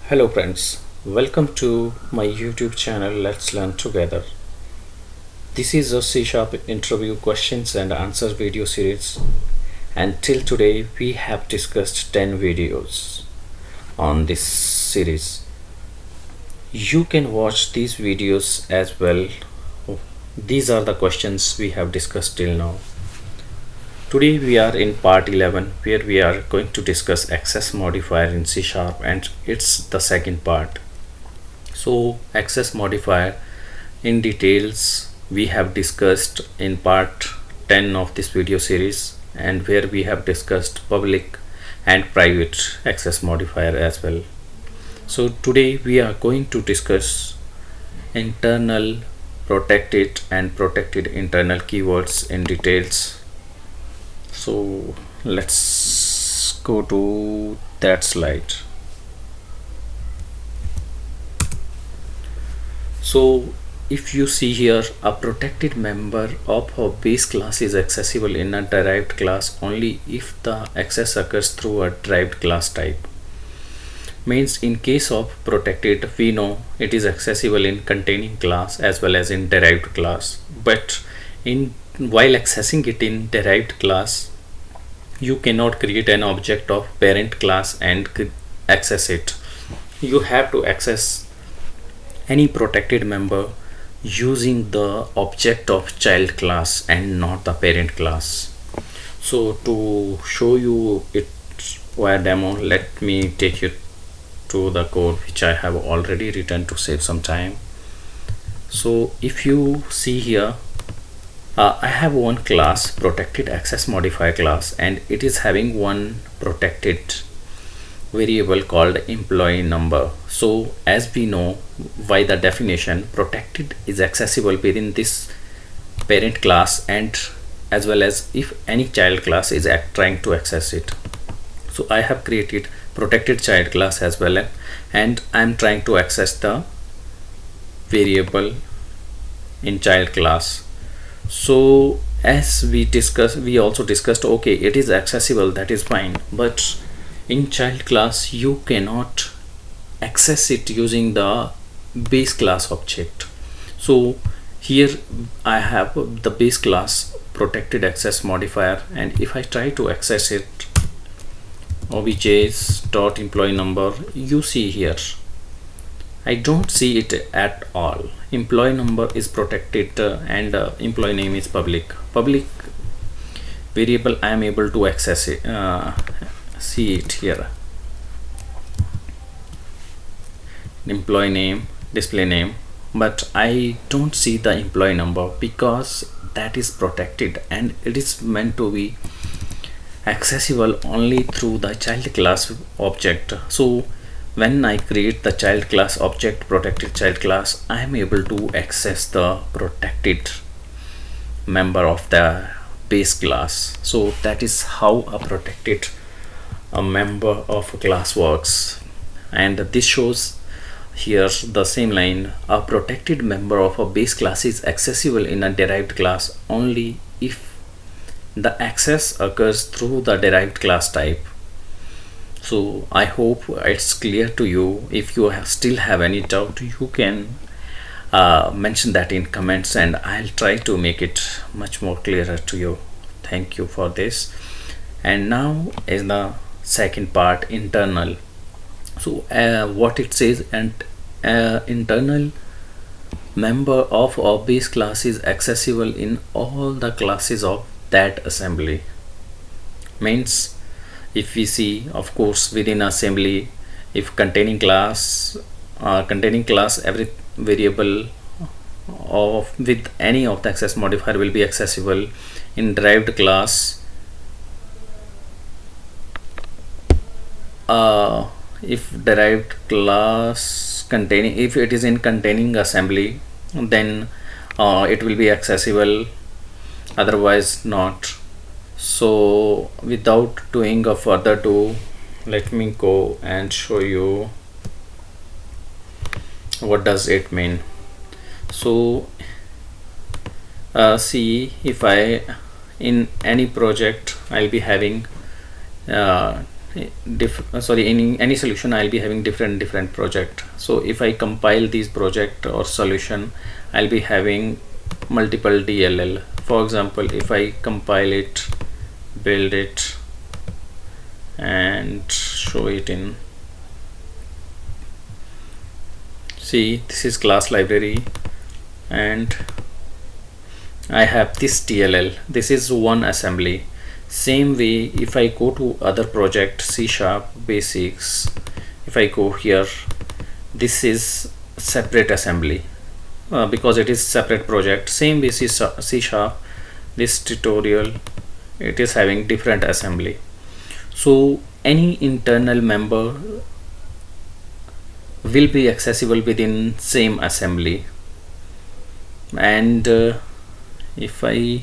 Hello friends, welcome to my YouTube channel Let's Learn Together. This is a C Sharp interview questions and answers video series, and till today we have discussed 10 videos on this series. You can watch these videos as well. These are the questions we have discussed till now. Today we are in part 11 where we are going to discuss access modifier in C Sharp, and it's the second part. So access modifier in details we have discussed in part 10 of this video series, and where we have discussed public and private access modifier as well. So today we are going to discuss internal protected and protected internal keywords in details. So let's go to that slide. So if you see here, a protected member of a base class is accessible in a derived class only if the access occurs through a derived class type. Means in case of protected, we know it is accessible in containing class as well as in derived class, but while accessing it in derived class, you cannot create an object of parent class and access it. You have to access any protected member using the object of child class and not the parent class. So to show you it via demo, let me take you to the code which I have already written to save some time. So if you see here, I have one class, protected access modifier class, and it is having one protected variable called employee number. So as we know by the definition, protected is accessible within this parent class and as well as if any child class is trying to access it. So I have created protected child class as well, and I am trying to access the variable in child class. So as we also discussed, okay, it is accessible, that is fine, but in child class you cannot access it using the base class object. So here I have the base class protected access modifier, and if I try to access it, objs dot employee number, you see here I don't see it at all. Employee number is protected and employee name is public variable. I am able to access it, see it here, employee name, display name, but I don't see the employee number because that is protected and it is meant to be accessible only through the child class object. So when I create the child class object, protected child class, I am able to access the protected member of the base class. So that is how a protected member of a class works, and this shows here the same line. A protected member of a base class is accessible in a derived class only if the access occurs through the derived class type. So I hope it's clear to you. If you still have any doubt, you can mention that in comments and I'll try to make it much more clearer to you. Thank you for this. And now is the second part, internal. So what it says, and internal member of our base class is accessible in all the classes of that assembly. Means if we see, of course, within assembly, if containing class every variable of with any of the access modifier will be accessible. In derived class, if derived class containing, if it is in containing assembly, then it will be accessible, otherwise not. So without doing a further ado, let me go and show you what does it mean. So see, if I in any project I'll be having sorry, in any solution I'll be having different project. So if I compile these project or solution, I'll be having multiple DLL. For example, if I compile it, build it and show it in, see, this is class library and I have this DLL. This is one assembly. Same way, if I go to other project, C# basics, if I go here, this is separate assembly because it is separate project. Same way, C#, this tutorial, it is having different assembly. So any internal member will be accessible within same assembly. And if I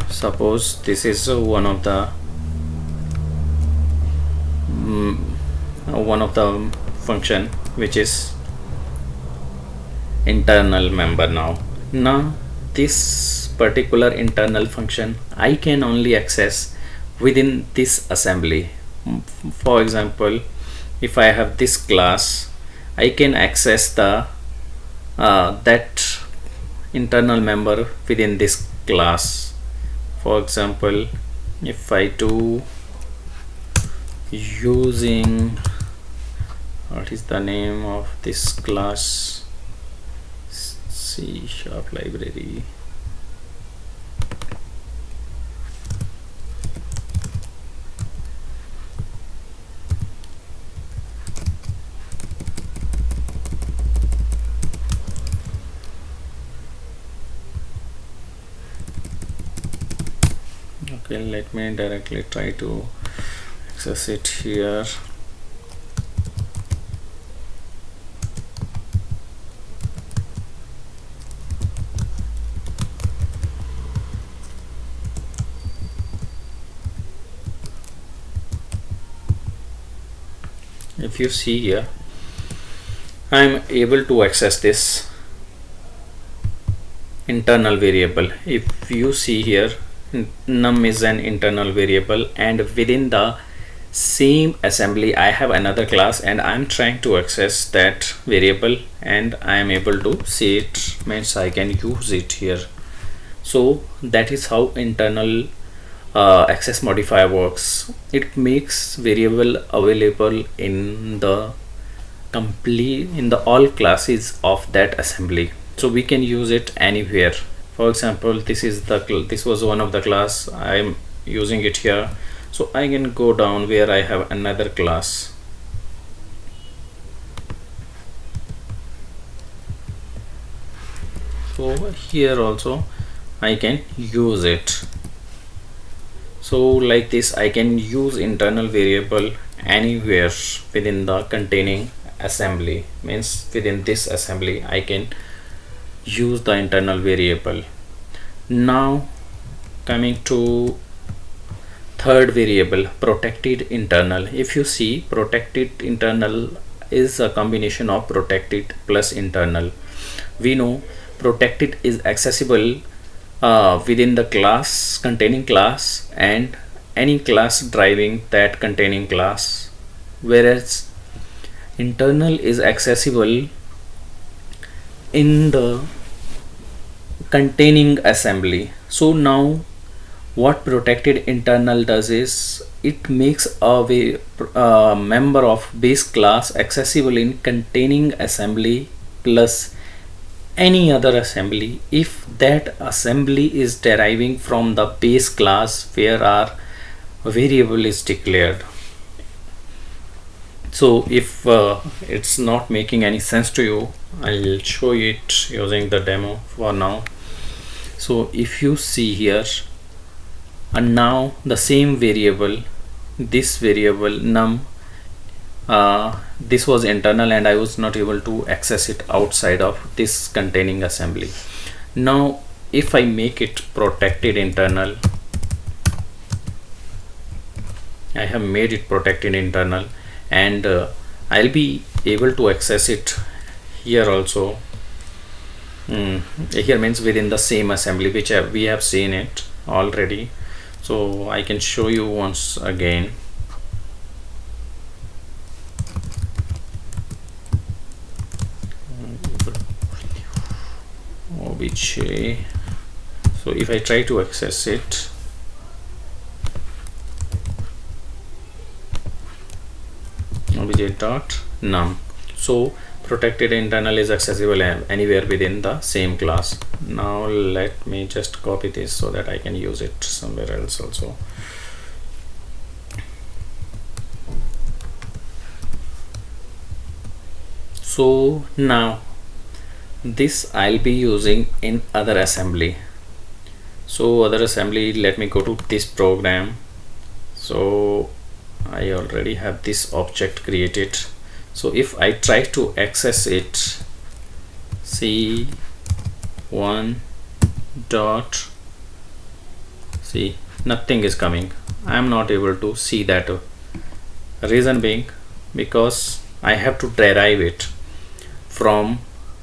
suppose this is one of the function which is internal member. Now this particular internal function I can only access within this assembly. For example, if I have this class, I can access the that internal member within this class. For example, if I do using, what is the name of this class, C# library, okay, let me directly try to access it here. If you see here, I am able to access this internal variable. If you see here, num is an internal variable, and within the same assembly I have another class, and I'm trying to access that variable and I am able to see it, means I can use it here. So that is how internal access modifier works. It makes variable available in the all classes of that assembly, so we can use it anywhere. For example, this was one of the class, I am using it here, so I can go down where I have another class. So here also I can use it. So like this, I can use internal variable anywhere within the containing assembly, means within this assembly I can use the internal variable. Now coming to third variable, protected internal. If you see, protected internal is a combination of protected plus internal. We know protected is accessible within the class containing class and any class driving that containing class, whereas internal is accessible in the containing assembly. So now what protected internal does is it makes a member of base class accessible in containing assembly plus any other assembly if that assembly is deriving from the base class where our variable is declared. So if it's not making any sense to you, I'll show it using the demo for now. So if you see here, and now the same variable, this variable num, this was internal and I was not able to access it outside of this containing assembly. Now if I make it protected internal, I have made it protected internal, and I'll be able to access it here also. Here means within the same assembly which we have seen it already. So I can show you once again. Obj. So if I try to access it, obj.num. So protected internal is accessible anywhere within the same class. Now let me just copy this so that I can use it somewhere else also. So now this I'll be using in other assembly. So other assembly, let me go to this program. So I already have this object created. So if I try to access it, c1 dot, see, nothing is coming. I am not able to see that. Reason being because I have to derive it from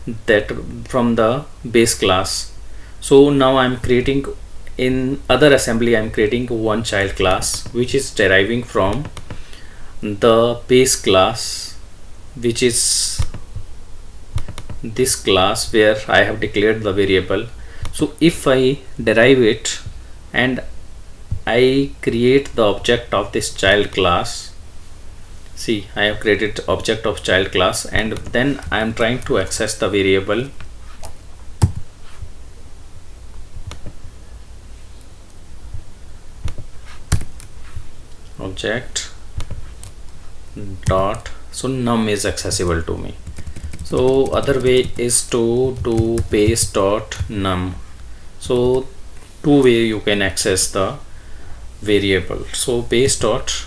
the base class. So now I'm creating in other assembly, I'm creating one child class which is deriving from the base class, which is this class where I have declared the variable. So if I derive it and I create the object of this child class, see, I have created object of child class, and then I am trying to access the variable object dot, so num is accessible to me. So other way is to do base dot num. So two way you can access the variable. So base dot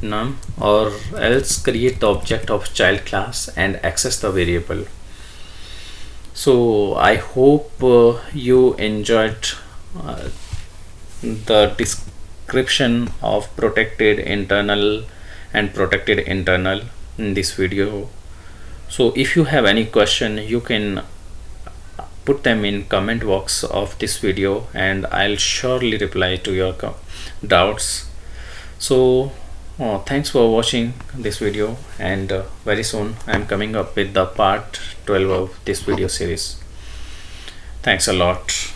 num, or else create the object of child class and access the variable. So I hope you enjoyed the description of protected internal and protected internal in this video. So if you have any question, you can put them in comment box of this video and I'll surely reply to your doubts. So thanks for watching this video, and very soon I'm coming up with the part 12 of this video series. Thanks a lot.